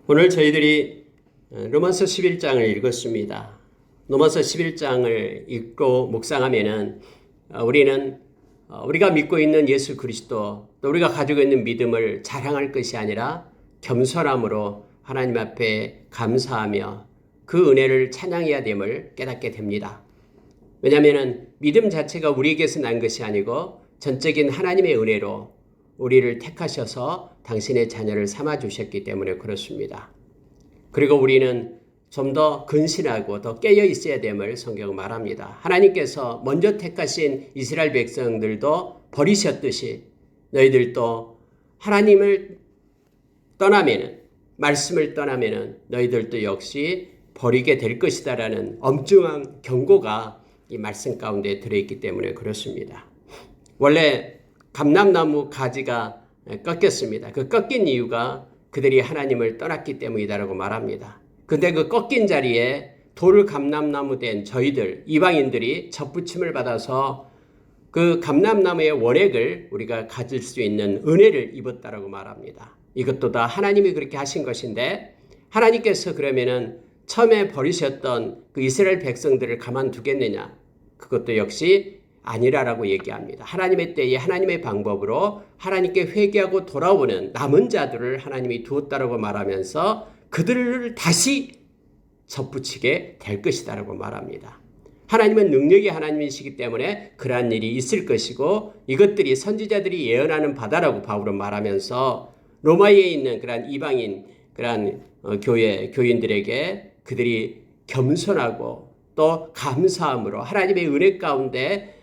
오늘 저희들이 로마서 11장을 읽었습니다. 로마서 11장을 읽고 묵상하면은 우리는 우리가 믿고 있는 예수 그리스도 또 우리가 가지고 있는 믿음을 자랑할 것이 아니라 겸손함으로 하나님 앞에 감사하며 그 은혜를 찬양해야 됨을 깨닫게 됩니다. 왜냐하면 믿음 자체가 우리에게서 난 것이 아니고 전적인 하나님의 은혜로 우리를 택하셔서 당신의 자녀를 삼아 주셨기 때문에 그렇습니다. 그리고 우리는 좀 더 근신하고 더 깨어 있어야 됨을 성경은 말합니다. 하나님께서 먼저 택하신 이스라엘 백성들도 버리셨듯이 너희들도 하나님을 떠나면은, 말씀을 떠나면은 너희들도 역시 버리게 될 것이다라는 엄중한 경고가 이 말씀 가운데 들어있기 때문에 그렇습니다. 원래 감람나무 가지가 꺾였습니다. 그 꺾인 이유가 그들이 하나님을 떠났기 때문이다라고 말합니다. 근데 그 꺾인 자리에 돌 감람나무 된 저희들 이방인들이 접붙임을 받아서 그 감람나무의 원액을 우리가 가질 수 있는 은혜를 입었다라고 말합니다. 이것도 다 하나님이 그렇게 하신 것인데 하나님께서 그러면은 처음에 버리셨던 그 이스라엘 백성들을 가만두겠느냐? 그것도 역시 아니라라고 얘기합니다. 하나님의 때에 하나님의 방법으로 하나님께 회개하고 돌아오는 남은 자들을 하나님이 두었다라고 말하면서 그들을 다시 접붙이게 될 것이다라고 말합니다. 하나님은 능력의 하나님이시기 때문에 그러한 일이 있을 것이고 이것들이 선지자들이 예언하는 바다라고 바울은 말하면서 로마에 있는 그러한 이방인 그러한 교인들에게 그들이 겸손하고 또 감사함으로 하나님의 은혜 가운데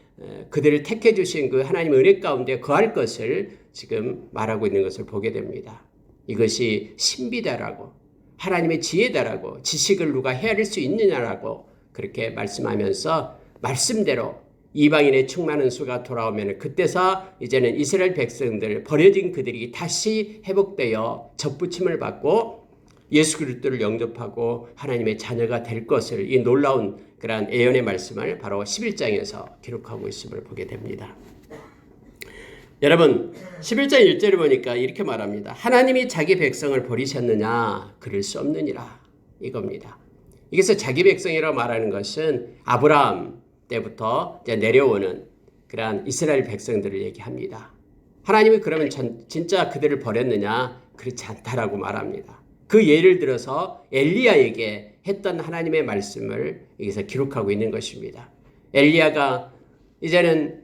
그들을 택해 주신 그 하나님의 은혜 가운데 거할 것을 지금 말하고 있는 것을 보게 됩니다. 이것이 신비다라고 하나님의 지혜다라고 지식을 누가 헤아릴 수 있느냐라고 그렇게 말씀하면서 말씀대로 이방인의 충만한 수가 돌아오면 그때서 이제는 이스라엘 백성들 버려진 그들이 다시 회복되어 접붙임을 받고 예수 그리스도를 영접하고 하나님의 자녀가 될 것을 이 놀라운 그러한 예언의 말씀을 바로 11장에서 기록하고 있음을 보게 됩니다. 여러분 11장 1절을 보니까 이렇게 말합니다. 하나님이 자기 백성을 버리셨느냐? 그럴 수 없느니라 이겁니다. 여기서 자기 백성이라고 말하는 것은 아브라함 때부터 이제 내려오는 그러한 이스라엘 백성들을 얘기합니다. 하나님이 그러면 진짜 그들을 버렸느냐? 그렇지 않다라고 말합니다. 그 예를 들어서 엘리야에게 했던 하나님의 말씀을 여기서 기록하고 있는 것입니다. 엘리야가 이제는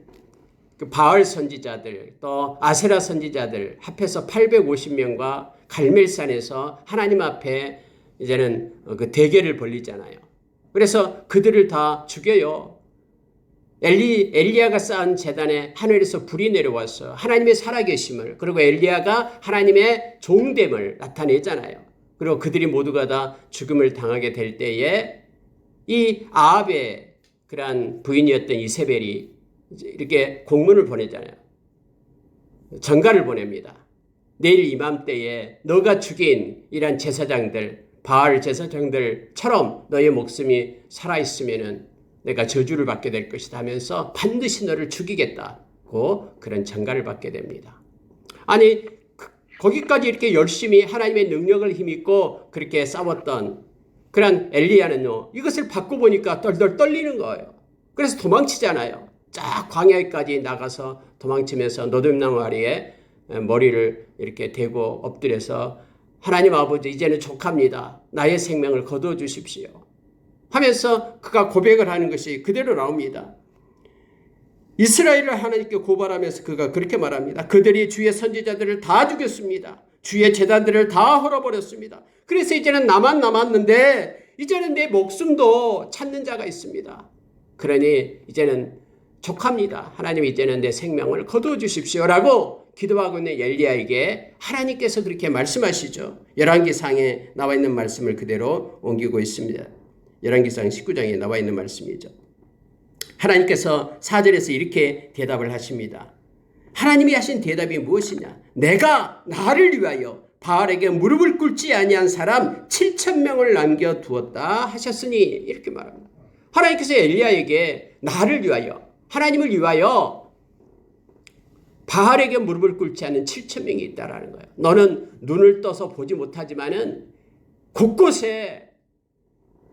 그 바알 선지자들 또 아세라 선지자들 합해서 850명과 갈멜산에서 하나님 앞에 이제는 그 대결을 벌리잖아요. 그래서 그들을 다 죽여요. 엘리야가 쌓은 제단에 하늘에서 불이 내려와서 하나님의 살아계심을 그리고 엘리야가 하나님의 종됨을 나타내잖아요. 그리고 그들이 모두가 다 죽음을 당하게 될 때에 이 아합의 그러한 부인이었던 이세벨이 이렇게 공문을 보내잖아요. 전가를 보냅니다. 내일 이맘때에 너가 죽인 이런 제사장들, 바알 제사장들처럼 너의 목숨이 살아있으면은 내가 저주를 받게 될 것이다 하면서 반드시 너를 죽이겠다고 그런 전가를 받게 됩니다. 아니 거기까지 이렇게 열심히 하나님의 능력을 힘입고 그렇게 싸웠던 그런 엘리야는요. 이것을 받고 보니까 덜덜 떨리는 거예요. 그래서 도망치잖아요. 쫙 광야까지 나가서 도망치면서 노듭나무 아래에 머리를 이렇게 대고 엎드려서 하나님 아버지 이제는 족합니다. 나의 생명을 거두어 주십시오. 하면서 그가 고백을 하는 것이 그대로 나옵니다. 이스라엘을 하나님께 고발하면서 그가 그렇게 말합니다. 그들이 주의 선지자들을 다 죽였습니다. 주의 제단들을 다 헐어버렸습니다. 그래서 이제는 나만 남았는데 이제는 내 목숨도 찾는 자가 있습니다. 그러니 이제는 족합니다. 하나님 이제는 내 생명을 거두어 주십시오라고 기도하고 있는 엘리야에게 하나님께서 그렇게 말씀하시죠. 열왕기상에 나와 있는 말씀을 그대로 옮기고 있습니다. 열왕기상 19장에 나와 있는 말씀이죠. 하나님께서 4절에서 이렇게 대답을 하십니다. 하나님이 하신 대답이 무엇이냐? 내가 나를 위하여 바알에게 무릎을 꿇지 아니한 사람 7,000명을 남겨두었다 하셨으니 이렇게 말합니다. 하나님께서 엘리야에게 나를 위하여 하나님을 위하여 바알에게 무릎을 꿇지 않는 7,000명이 있다라는 거예요. 너는 눈을 떠서 보지 못하지만은 곳곳에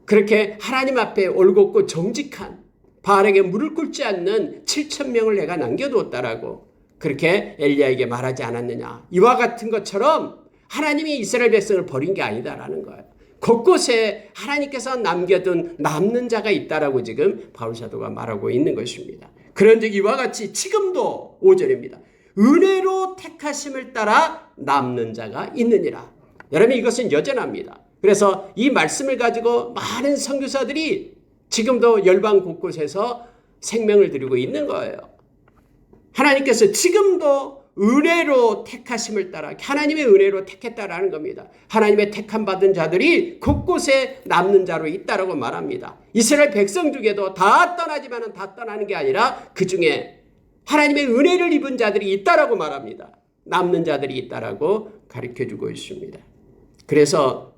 그렇게 하나님 앞에 올곧고 정직한 바알에게 무릎 꿇지 않는 7,000명을 내가 남겨두었다라고 그렇게 엘리야에게 말하지 않았느냐. 이와 같은 것처럼 하나님이 이스라엘 백성을 버린 게 아니다라는 거예요. 곳곳에 하나님께서 남겨둔 남는 자가 있다라고 지금 바울 사도가 말하고 있는 것입니다. 그런즉 이와 같이 지금도 5절입니다. 은혜로 택하심을 따라 남는 자가 있느니라. 여러분 이것은 여전합니다. 그래서 이 말씀을 가지고 많은 선교사들이 지금도 열방 곳곳에서 생명을 드리고 있는 거예요. 하나님께서 지금도 은혜로 택하심을 따라 하나님의 은혜로 택했다라는 겁니다. 하나님의 택함 받은 자들이 곳곳에 남는 자로 있다라고 말합니다. 이스라엘 백성 중에도 다 떠나지만은 다 떠나는 게 아니라 그 중에 하나님의 은혜를 입은 자들이 있다라고 말합니다. 남는 자들이 있다라고 가르쳐주고 있습니다. 그래서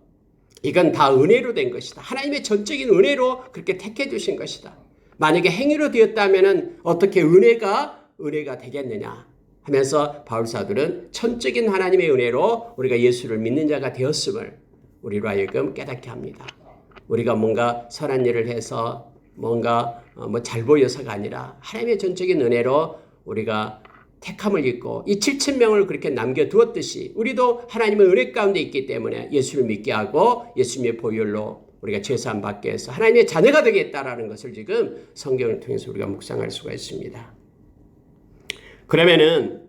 이건 다 은혜로 된 것이다. 하나님의 전적인 은혜로 그렇게 택해 주신 것이다. 만약에 행위로 되었다면은 어떻게 은혜가 되겠느냐 하면서 바울 사도는 천적인 하나님의 은혜로 우리가 예수를 믿는 자가 되었음을 우리로 하여금 깨닫게 합니다. 우리가 뭔가 선한 일을 해서 뭔가 잘 보여서가 아니라 하나님의 전적인 은혜로 우리가 택함을 입고 이 7,000명을 그렇게 남겨두었듯이 우리도 하나님의 은혜 가운데 있기 때문에 예수를 믿게 하고 예수님의 보혈로 우리가 죄사함 받게 해서 하나님의 자녀가 되겠다라는 것을 지금 성경을 통해서 우리가 묵상할 수가 있습니다. 그러면은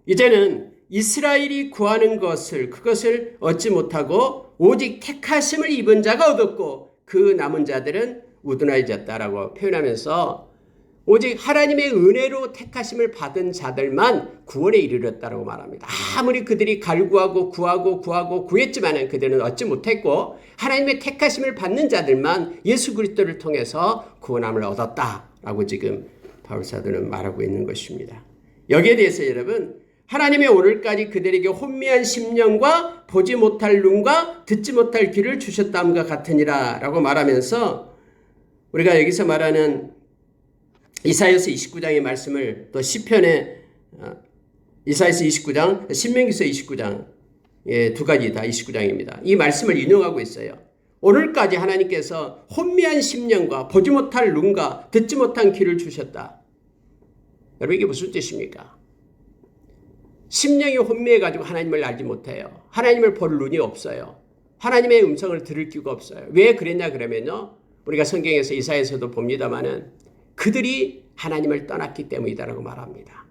이제는 이스라엘이 구하는 것을 그것을 얻지 못하고 오직 택하심을 입은 자가 얻었고 그 남은 자들은 우둔하여졌다라고 표현하면서 오직 하나님의 은혜로 택하심을 받은 자들만 구원에 이르렀다라고 말합니다. 아무리 그들이 갈구하고 구하고 구했지만 그들은 얻지 못했고 하나님의 택하심을 받는 자들만 예수 그리스도를 통해서 구원함을 얻었다라고 지금 바울 사도는 말하고 있는 것입니다. 여기에 대해서 여러분 하나님의 오늘까지 그들에게 혼미한 심령과 보지 못할 눈과 듣지 못할 귀를 주셨다함과 같으니라 라고 말하면서 우리가 여기서 말하는 이사야서 29장의 말씀을 또 시편에 이사야서 29장, 신명기서 29장 두 가지 다 29장입니다. 이 말씀을 인용하고 있어요. 오늘까지 하나님께서 혼미한 심령과 보지 못할 눈과 듣지 못한 귀를 주셨다. 여러분 이게 무슨 뜻입니까? 심령이 혼미해가지고 하나님을 알지 못해요. 하나님을 볼 눈이 없어요. 하나님의 음성을 들을 귀가 없어요. 왜 그랬냐 그러면요. 우리가 성경에서 이사야서도 봅니다마는 그들이 하나님을 떠났기 때문이다라고 말합니다.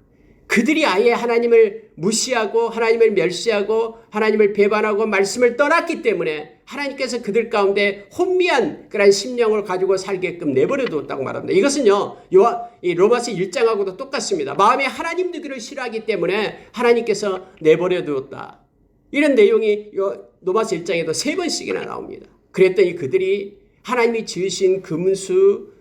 그들이 아예 하나님을 무시하고 하나님을 멸시하고 하나님을 배반하고 말씀을 떠났기 때문에 하나님께서 그들 가운데 혼미한 그런 심령을 가지고 살게끔 내버려 두었다고 말합니다. 이것은요 로마서 1장하고도 똑같습니다. 마음에 하나님 되기를 싫어하기 때문에 하나님께서 내버려 두었다. 이런 내용이 로마서 1장에도 3번씩이나 나옵니다. 그랬더니 그들이 하나님이 지으신 금수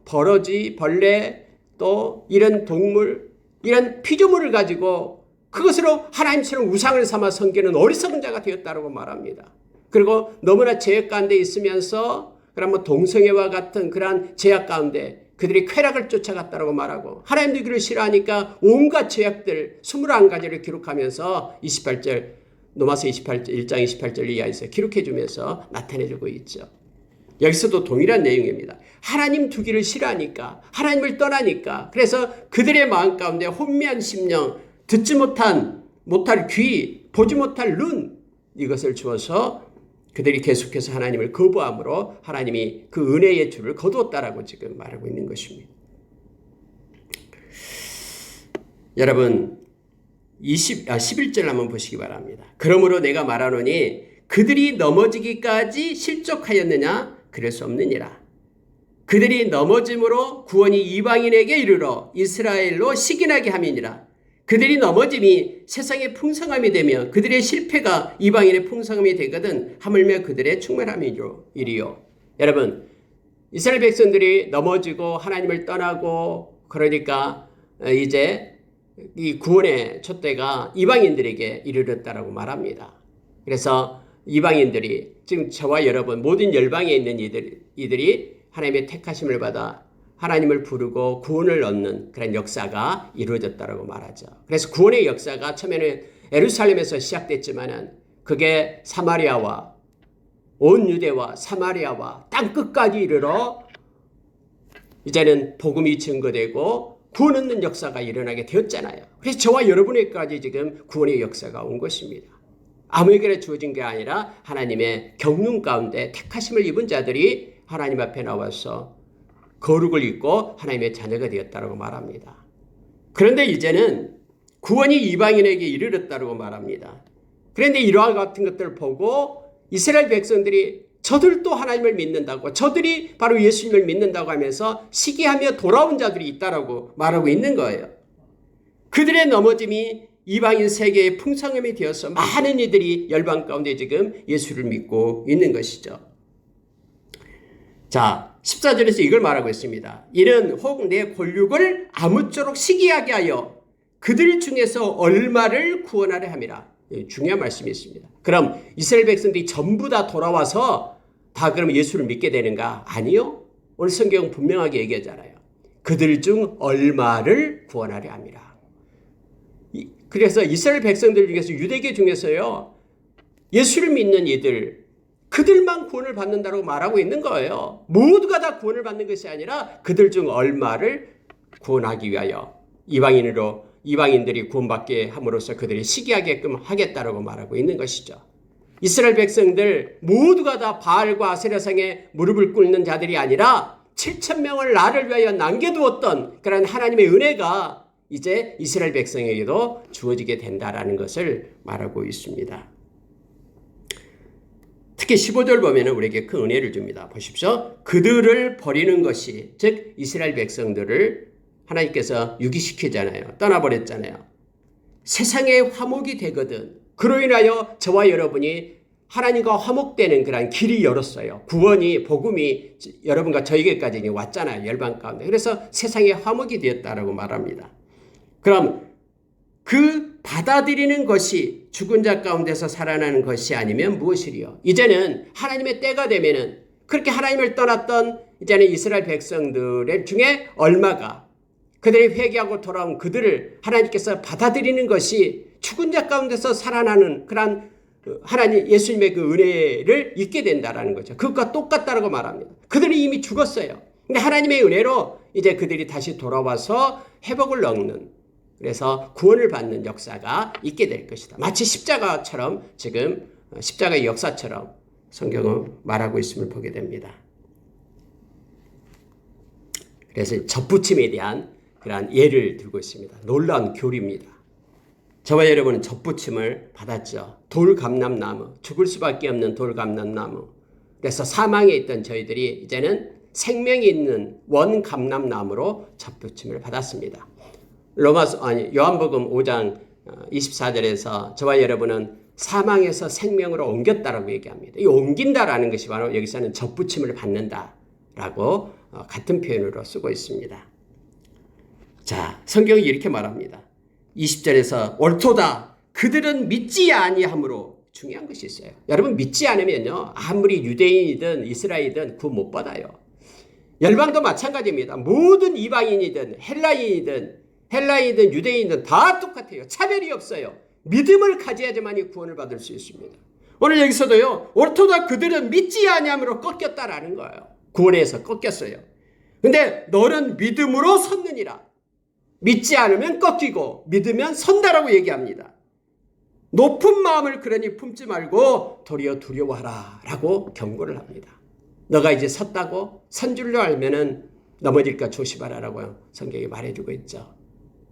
버러지 벌레 또 이런 동물 이런 피조물을 가지고 그것으로 하나님처럼 우상을 삼아 섬기는 어리석은 자가 되었다고 말합니다. 그리고 너무나 죄악 가운데 있으면서 그런 동성애와 같은 그러한 죄악 가운데 그들이 쾌락을 쫓아갔다고 말하고 하나님 되기를 싫어하니까 온갖 죄악들 21가지를 기록하면서 28절 로마서 1장 28절 이하에서 기록해 주면서 나타내주고 있죠. 여기서도 동일한 내용입니다. 하나님 두기를 싫어하니까 하나님을 떠나니까 그래서 그들의 마음 가운데 혼미한 심령 듣지 못할 귀 보지 못할 눈 이것을 주어서 그들이 계속해서 하나님을 거부함으로 하나님이 그 은혜의 줄을 거두었다라고 지금 말하고 있는 것입니다. 여러분 11절 한번 보시기 바랍니다. 그러므로 내가 말하노니 그들이 넘어지기까지 실족하였느냐 그럴 수 없느니라. 그들이 넘어짐으로 구원이 이방인에게 이르러 이스라엘로 식인하게 함이니라. 그들이 넘어짐이 세상의 풍성함이 되며 그들의 실패가 이방인의 풍성함이 되거든 하물며 그들의 충만함이리요. 여러분 이스라엘 백성들이 넘어지고 하나님을 떠나고 그러니까 이제 이 구원의 촛대가 이방인들에게 이르렀다라고 말합니다. 그래서 이방인들이 지금 저와 여러분 모든 열방에 있는 이들이 하나님의 택하심을 받아 하나님을 부르고 구원을 얻는 그런 역사가 이루어졌다라고 말하죠. 그래서 구원의 역사가 처음에는 예루살렘에서 시작됐지만은 그게 사마리아와 온 유대와 사마리아와 땅끝까지 이르러 이제는 복음이 증거되고 구원 얻는 역사가 일어나게 되었잖아요. 그래서 저와 여러분에게까지 지금 구원의 역사가 온 것입니다. 아무에게나 주어진 게 아니라 하나님의 경륜 가운데 택하심을 입은 자들이 하나님 앞에 나와서 거룩을 입고 하나님의 자녀가 되었다고 말합니다. 그런데 이제는 구원이 이방인에게 이르렀다고 말합니다. 그런데 이러한 같은 것들을 보고 이스라엘 백성들이 저들도 하나님을 믿는다고, 저들이 바로 예수님을 믿는다고 하면서 시기하며 돌아온 자들이 있다라고 말하고 있는 거예요. 그들의 넘어짐이 이방인 세계의 풍성함이 되어서 많은 이들이 열방 가운데 지금 예수를 믿고 있는 것이죠. 자, 14절에서 이걸 말하고 있습니다. 이는 혹 내 권력을 아무쪼록 시기하게 하여 그들 중에서 얼마를 구원하려 함이라. 중요한 말씀이 있습니다. 그럼 이스라엘 백성들이 전부 다 돌아와서 다 그럼 예수를 믿게 되는가? 아니요. 오늘 성경은 분명하게 얘기하잖아요. 그들 중 얼마를 구원하려 함이라. 그래서 이스라엘 백성들 중에서 유대교 중에서요. 예수를 믿는 이들, 그들만 구원을 받는다고 말하고 있는 거예요. 모두가 다 구원을 받는 것이 아니라 그들 중 얼마를 구원하기 위하여 이방인들이 구원받게 함으로써 그들이 시기하게끔 하겠다라고 말하고 있는 것이죠. 이스라엘 백성들 모두가 다 바알과 아세라상에 무릎을 꿇는 자들이 아니라 7,000명을 나를 위하여 남겨두었던 그런 하나님의 은혜가 이제 이스라엘 백성에게도 주어지게 된다라는 것을 말하고 있습니다. 특히 15절 보면 우리에게 그 은혜를 줍니다. 보십시오. 그들을 버리는 것이, 즉 이스라엘 백성들을 하나님께서 유기시키잖아요. 떠나버렸잖아요. 세상의 화목이 되거든. 그로 인하여 저와 여러분이 하나님과 화목되는 그런 길이 열었어요. 구원이, 복음이 여러분과 저에게까지 왔잖아요. 열방 가운데. 그래서 세상의 화목이 되었다라고 말합니다. 그럼 그 받아들이는 것이 죽은 자 가운데서 살아나는 것이 아니면 무엇이리요? 이제는 하나님의 때가 되면은 그렇게 하나님을 떠났던 이제는 이스라엘 백성들 중에 얼마가 그들이 회개하고 돌아온 그들을 하나님께서 받아들이는 것이 죽은 자 가운데서 살아나는 그런 하나님 예수님의 그 은혜를 잊게 된다라는 거죠. 그것과 똑같다라고 말합니다. 그들이 이미 죽었어요. 근데 하나님의 은혜로 이제 그들이 다시 돌아와서 회복을 얻는, 그래서 구원을 받는 역사가 있게 될 것이다. 마치 십자가처럼 지금 십자가의 역사처럼 성경은 말하고 있음을 보게 됩니다. 그래서 접붙임에 대한 그러한 예를 들고 있습니다. 놀라운 교리입니다. 저와 여러분은 접붙임을 받았죠. 돌감람나무, 죽을 수밖에 없는 돌감람나무. 그래서 사망에 있던 저희들이 이제는 생명이 있는 원감람나무로 접붙임을 받았습니다. 요한복음 5장 24절에서 저와 여러분은 사망에서 생명으로 옮겼다라고 얘기합니다. 이 옮긴다라는 것이 바로 여기서는 접붙임을 받는다라고 같은 표현으로 쓰고 있습니다. 자, 성경이 이렇게 말합니다. 20절에서 옳도다. 그들은 믿지 아니함으로, 중요한 것이 있어요. 여러분 믿지 않으면요, 아무리 유대인이든 이스라엘이든 구원 못 받아요. 열방도 마찬가지입니다. 모든 이방인이든 헬라인이든 유대인이든 다 똑같아요. 차별이 없어요. 믿음을 가져야지만 구원을 받을 수 있습니다. 오늘 여기서도요, 옳도다 그들은 믿지 아니함으로 꺾였다라는 거예요. 구원에서 꺾였어요. 근데 너는 믿음으로 섰느니라. 믿지 않으면 꺾이고 믿으면 선다라고 얘기합니다. 높은 마음을 그러니 품지 말고 도리어 두려워하라 라고 경고를 합니다. 너가 이제 섰다고, 선 줄로 알면은 넘어질까 조심하라라고 성경이 말해주고 있죠.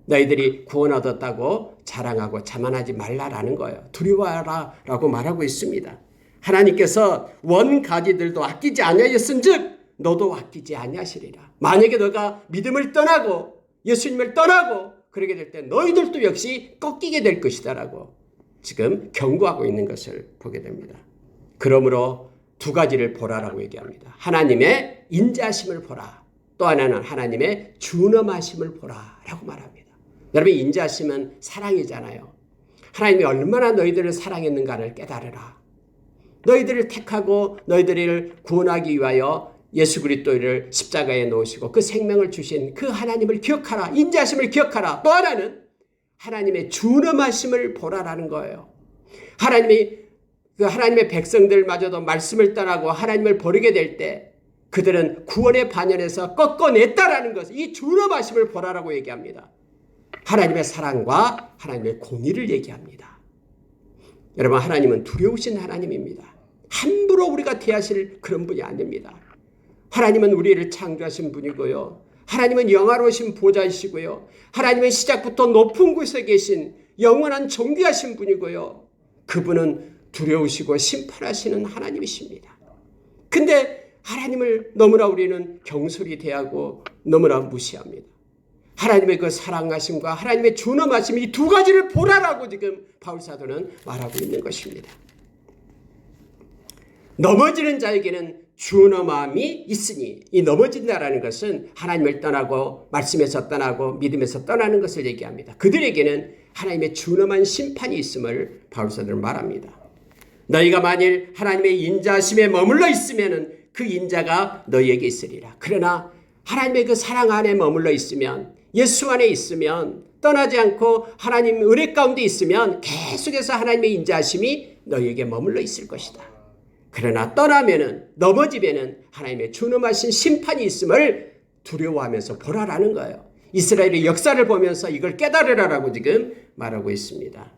너희들이 구원 얻었다고 자랑하고 자만하지 말라라는 거예요. 두려워하라 라고 말하고 있습니다. 하나님께서 원가지들도 아끼지 아니하였은즉 너도 아끼지 아니하시리라. 만약에 너가 믿음을 떠나고 예수님을 떠나고 그러게 될 때 너희들도 역시 꺾이게 될 것이다라고 지금 경고하고 있는 것을 보게 됩니다. 그러므로 두 가지를 보라라고 얘기합니다. 하나님의 인자하심을 보라. 또 하나는 하나님의 준엄하심을 보라라고 말합니다. 여러분, 인자하심은 사랑이잖아요. 하나님이 얼마나 너희들을 사랑했는가를 깨달으라. 너희들을 택하고 너희들을 구원하기 위하여 예수 그리스도를 십자가에 놓으시고 그 생명을 주신 그 하나님을 기억하라. 인자하심을 기억하라. 또 하나는 하나님의 준엄하심을 보라라는 거예요. 하나님이 그 하나님의 백성들마저도 말씀을 떠나고 하나님을 버리게 될 때 그들은 구원의 반열에서 꺾어냈다라는 것을, 이 준엄하심을 보라라고 얘기합니다. 하나님의 사랑과 하나님의 공의를 얘기합니다. 여러분, 하나님은 두려우신 하나님입니다. 함부로 우리가 대하실 그런 분이 아닙니다. 하나님은 우리를 창조하신 분이고요. 하나님은 영화로우신 보좌이시고요. 하나님은 시작부터 높은 곳에 계신 영원한 존귀하신 분이고요. 그분은 두려우시고 심판하시는 하나님이십니다. 근데 하나님을 너무나 우리는 경솔히 대하고 너무나 무시합니다. 하나님의 그 사랑하심과 하나님의 준엄하심, 이 두 가지를 보라라고 지금 바울사도는 말하고 있는 것입니다. 넘어지는 자에게는 준엄함이 있으니, 이 넘어진다라는 것은 하나님을 떠나고 말씀에서 떠나고 믿음에서 떠나는 것을 얘기합니다. 그들에게는 하나님의 준엄한 심판이 있음을 바울사도는 말합니다. 너희가 만일 하나님의 인자하심에 머물러 있으면 그 인자가 너희에게 있으리라. 그러나 하나님의 그 사랑 안에 머물러 있으면, 예수 안에 있으면, 떠나지 않고 하나님 은혜 가운데 있으면 계속해서 하나님의 인자하심이 너희에게 머물러 있을 것이다. 그러나 떠나면은, 넘어지면은 하나님의 준엄하신 심판이 있음을 두려워하면서 보라라는 거예요. 이스라엘의 역사를 보면서 이걸 깨달으라라고 지금 말하고 있습니다.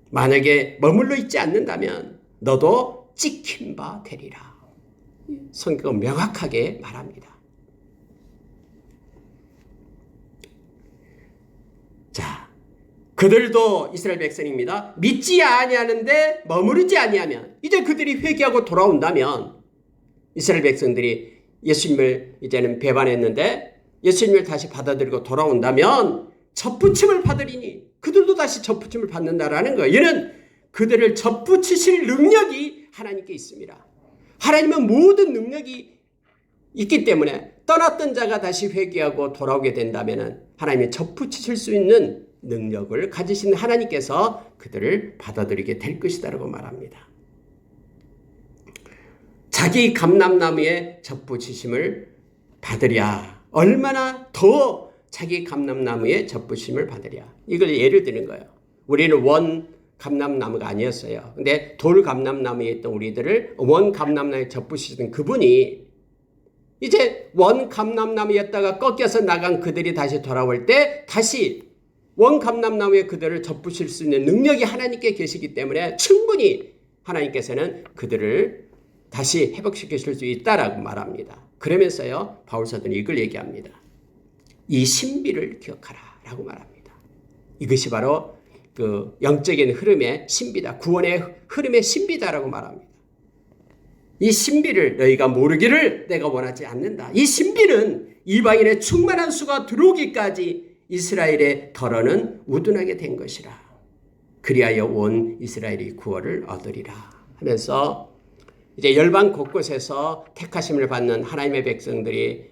만약에 머물러 있지 않는다면 너도 찍힌 바 되리라. 성경은 명확하게 말합니다. 자, 그들도 이스라엘 백성입니다. 믿지 아니하는데 머무르지 아니하면, 이제 그들이 회개하고 돌아온다면, 이스라엘 백성들이 예수님을 이제는 배반했는데 예수님을 다시 받아들이고 돌아온다면 접붙임을 받으리니, 그들도 다시 접붙임을 받는다라는 거예요. 이는 그들을 접붙이실 능력이 하나님께 있습니다. 하나님은 모든 능력이 있기 때문에 떠났던 자가 다시 회개하고 돌아오게 된다면 하나님이 접붙이실 수 있는 능력을 가지신 하나님께서 그들을 받아들이게 될 것이다라고 말합니다. 자기 감람나무에 접붙이심을 받으랴. 얼마나 더 자기 감람나무에 접붙임을 받으랴. 이걸 예를 드는 거예요. 우리는 원 감람나무가 아니었어요. 근데 돌 감람나무에 있던 우리들을 원 감람나무에 접붙이시던 그분이 이제 원 감람나무였다가 꺾여서 나간 그들이 다시 돌아올 때 다시 원 감람나무에 그들을 접붙일 수 있는 능력이 하나님께 계시기 때문에 충분히 하나님께서는 그들을 다시 회복시키실 수 있다라고 말합니다. 그러면서요, 바울사도는 이걸 얘기합니다. 이 신비를 기억하라 라고 말합니다. 이것이 바로 그 영적인 흐름의 신비다. 구원의 흐름의 신비다라고 말합니다. 이 신비를 너희가 모르기를 내가 원하지 않는다. 이 신비는 이방인의 충만한 수가 들어오기까지 이스라엘의 덜어는 우둔하게 된 것이라. 그리하여 온 이스라엘이 구원을 얻으리라 하면서 이제 열방 곳곳에서 택하심을 받는 하나님의 백성들이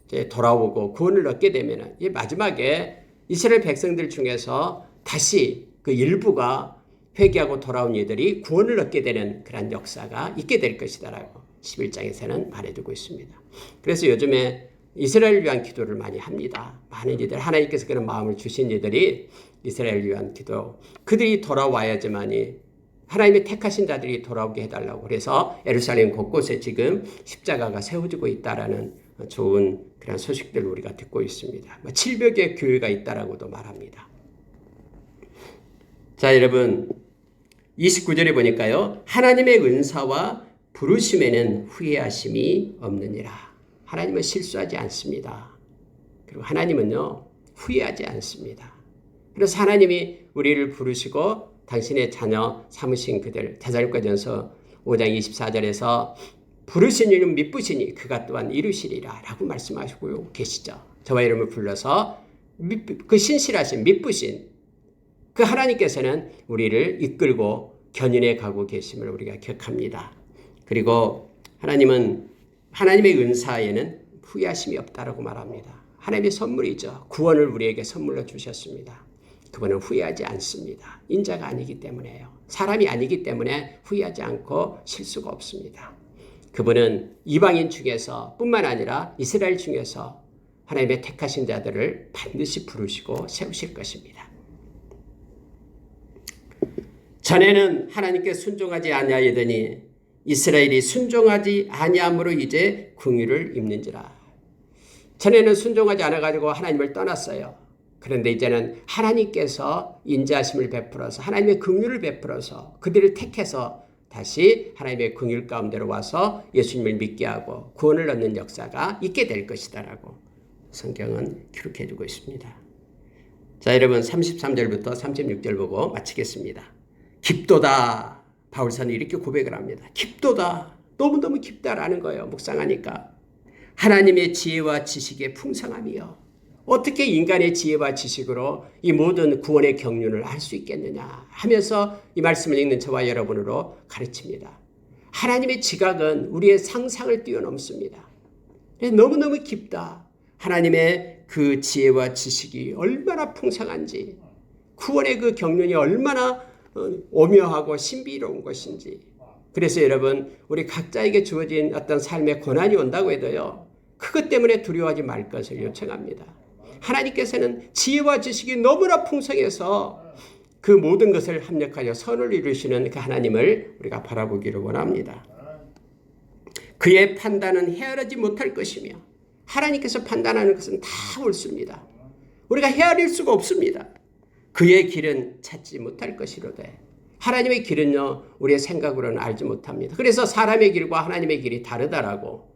이제 돌아오고 구원을 얻게 되면 이 마지막에 이스라엘 백성들 중에서 다시 그 일부가 회개하고 돌아온 이들이 구원을 얻게 되는 그런 역사가 있게 될 것이다라고 11장에서는 말해두고 있습니다. 그래서 요즘에 이스라엘을 위한 기도를 많이 합니다. 많은 이들, 하나님께서 그런 마음을 주신 이들이 이스라엘을 위한 기도, 그들이 돌아와야지만이 하나님의 택하신 자들이 돌아오게 해달라고, 그래서 예루살렘 곳곳에 지금 십자가가 세워지고 있다라는 좋은 그런 소식들을 우리가 듣고 있습니다. 700여 교회가 있다라고도 말합니다. 자, 여러분 29절에 보니까요, 하나님의 은사와 부르심에는 후회하심이 없느니라. 하나님은 실수하지 않습니다. 그리고 하나님은요, 후회하지 않습니다. 그래서 하나님이 우리를 부르시고 당신의 자녀 삼으신 그들, 데살로니가전서 5장 24절에서 부르신 이는 미쁘시니 그가 또한 이루시리라 라고 말씀하시고 계시죠. 저와 이름을 불러서 그 신실하신 미쁘신 그 하나님께서는 우리를 이끌고 견인해 가고 계심을 우리가 기억합니다. 그리고 하나님은 하나님의 은사에는 후회하심이 없다라고 말합니다. 하나님의 선물이죠. 구원을 우리에게 선물로 주셨습니다. 그분은 후회하지 않습니다. 인자가 아니기 때문에요. 사람이 아니기 때문에 후회하지 않고 실수가 없습니다. 그분은 이방인 중에서 뿐만 아니라 이스라엘 중에서 하나님의 택하신 자들을 반드시 부르시고 세우실 것입니다. 전에는 하나님께 순종하지 아니하였더니 이스라엘이 순종하지 아니함으로 이제 긍휼을 입는지라. 전에는 순종하지 않아가지고 하나님을 떠났어요. 그런데 이제는 하나님께서 인자하심을 베풀어서 하나님의 긍휼을 베풀어서 그들을 택해서 다시 하나님의 긍휼 가운데로 와서 예수님을 믿게 하고 구원을 얻는 역사가 있게 될 것이다라고 성경은 기록해 주고 있습니다. 자, 여러분 33절부터 36절 보고 마치겠습니다. 깊도다. 바울사는 이렇게 고백을 합니다. 깊도다. 너무너무 깊다라는 거예요. 묵상하니까. 하나님의 지혜와 지식의 풍성함이요. 어떻게 인간의 지혜와 지식으로 이 모든 구원의 경륜을 알 수 있겠느냐 하면서 이 말씀을 읽는 저와 여러분으로 가르칩니다. 하나님의 지각은 우리의 상상을 뛰어넘습니다. 너무너무 깊다. 하나님의 그 지혜와 지식이 얼마나 풍성한지, 구원의 그 경륜이 얼마나 오묘하고 신비로운 것인지. 그래서 여러분, 우리 각자에게 주어진 어떤 삶의 고난이 온다고 해도요, 그것 때문에 두려워하지 말 것을 요청합니다. 하나님께서는 지혜와 지식이 너무나 풍성해서 그 모든 것을 합력하여 선을 이루시는 그 하나님을 우리가 바라보기를 원합니다. 그의 판단은 헤아리지 못할 것이며 하나님께서 판단하는 것은 다 옳습니다. 우리가 헤아릴 수가 없습니다. 그의 길은 찾지 못할 것이로되 하나님의 길은요 우리의 생각으로는 알지 못합니다. 그래서 사람의 길과 하나님의 길이 다르다라고,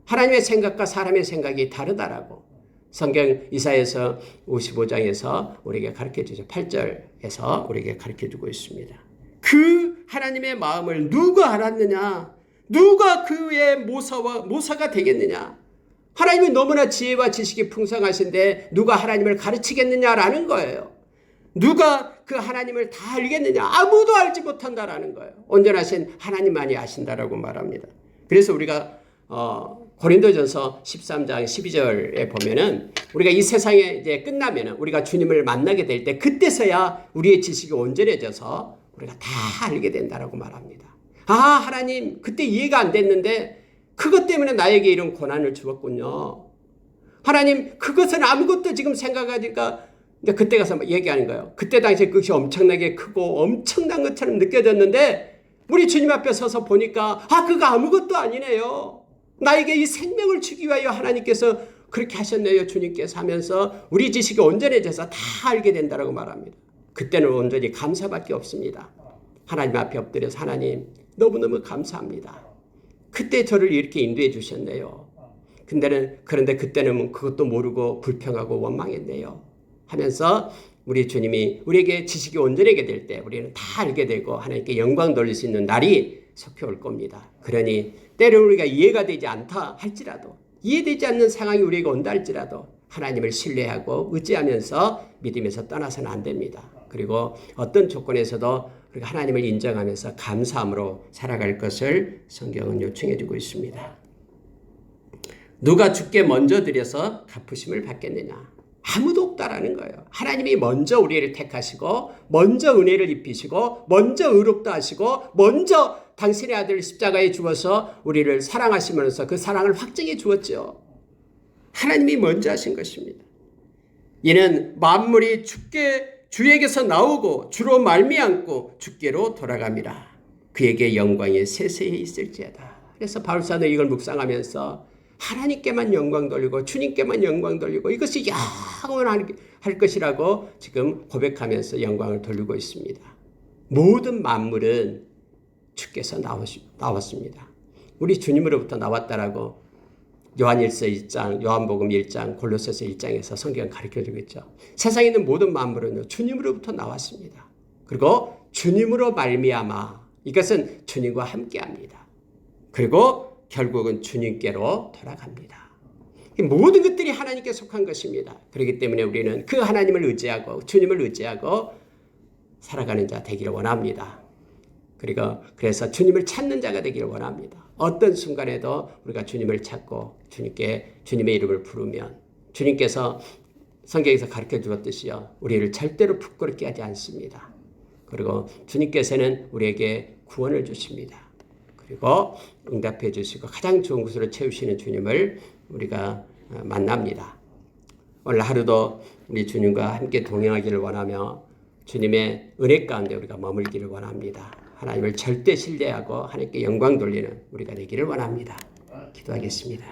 하나님의 생각과 사람의 생각이 다르다라고 성경 이사야서 55장에서 우리에게 가르쳐주죠. 8절에서 우리에게 가르쳐주고 있습니다. 그 하나님의 마음을 누가 알았느냐? 누가 그의 모사가 되겠느냐? 하나님이 너무나 지혜와 지식이 풍성하신데 누가 하나님을 가르치겠느냐라는 거예요. 누가 그 하나님을 다 알겠느냐? 아무도 알지 못한다라는 거예요. 온전하신 하나님만이 아신다라고 말합니다. 그래서 우리가 고린도전서 13장 12절에 보면은 우리가 이 세상에 이제 끝나면은 우리가 주님을 만나게 될 때 그때서야 우리의 지식이 온전해져서 우리가 다 알게 된다라고 말합니다. 아, 하나님 그때 이해가 안 됐는데 그것 때문에 나에게 이런 고난을 주었군요. 하나님 그것은 아무것도 지금 생각하니까 그때 가서 얘기하는 거예요. 그때 당시에 그것이 엄청나게 크고 엄청난 것처럼 느껴졌는데 우리 주님 앞에 서서 보니까 그거 아무것도 아니네요. 나에게 이 생명을 주기 위하여 하나님께서 그렇게 하셨네요. 주님께서 하면서 우리 지식이 온전해져서 다 알게 된다고 말합니다. 그때는 온전히 감사밖에 없습니다. 하나님 앞에 엎드려서 하나님 너무너무 감사합니다. 그때 저를 이렇게 인도해 주셨네요. 그런데 그때는 그것도 모르고 불평하고 원망했네요. 하면서 우리 주님이 우리에게 지식이 온전하게 될 때 우리는 다 알게 되고 하나님께 영광 돌릴 수 있는 날이 속히 올 겁니다. 그러니 때로는 우리가 이해가 되지 않다 할지라도, 이해되지 않는 상황이 우리에게 온다 할지라도 하나님을 신뢰하고 의지하면서 믿음에서 떠나서는 안 됩니다. 그리고 어떤 조건에서도 우리가 하나님을 인정하면서 감사함으로 살아갈 것을 성경은 요청해 주고 있습니다. 누가 주께 먼저 드려서 갚으심을 받겠느냐? 아무도 없다라는 거예요. 하나님이 먼저 우리를 택하시고 먼저 은혜를 입히시고 먼저 의롭다 하시고 먼저 당신의 아들 십자가에 주어서 우리를 사랑하시면서 그 사랑을 확증해 주었죠. 하나님이 먼저 하신 것입니다. 이는 만물이 주에게서 나오고 주로 말미암고 주께로 돌아갑니다. 그에게 영광이 세세히 있을지어다. 그래서 바울사는 이걸 묵상하면서 하나님께만 영광 돌리고 주님께만 영광 돌리고 이것이 영원할 것이라고 지금 고백하면서 영광을 돌리고 있습니다. 모든 만물은 주께서 나왔습니다. 우리 주님으로부터 나왔다라고 요한일서 1장, 요한복음 1장, 골로새서 1장에서 성경 가르쳐주고 있죠. 세상에 있는 모든 만물은 주님으로부터 나왔습니다. 그리고 주님으로 말미암아 이것은 주님과 함께합니다. 그리고 결국은 주님께로 돌아갑니다. 모든 것들이 하나님께 속한 것입니다. 그렇기 때문에 우리는 그 하나님을 의지하고 주님을 의지하고 살아가는 자 되기를 원합니다. 그래서 주님을 찾는 자가 되기를 원합니다. 어떤 순간에도 우리가 주님을 찾고 주님의 이름을 부르면 주님께서 성경에서 가르쳐 주었듯이요, 우리를 절대로 부끄럽게 하지 않습니다. 그리고 주님께서는 우리에게 구원을 주십니다. 그리고 응답해 주시고 가장 좋은 것으로 채우시는 주님을 우리가 만납니다. 오늘 하루도 우리 주님과 함께 동행하기를 원하며 주님의 은혜 가운데 우리가 머물기를 원합니다. 하나님을 절대 신뢰하고 하나님께 영광 돌리는 우리가 되기를 원합니다. 기도하겠습니다.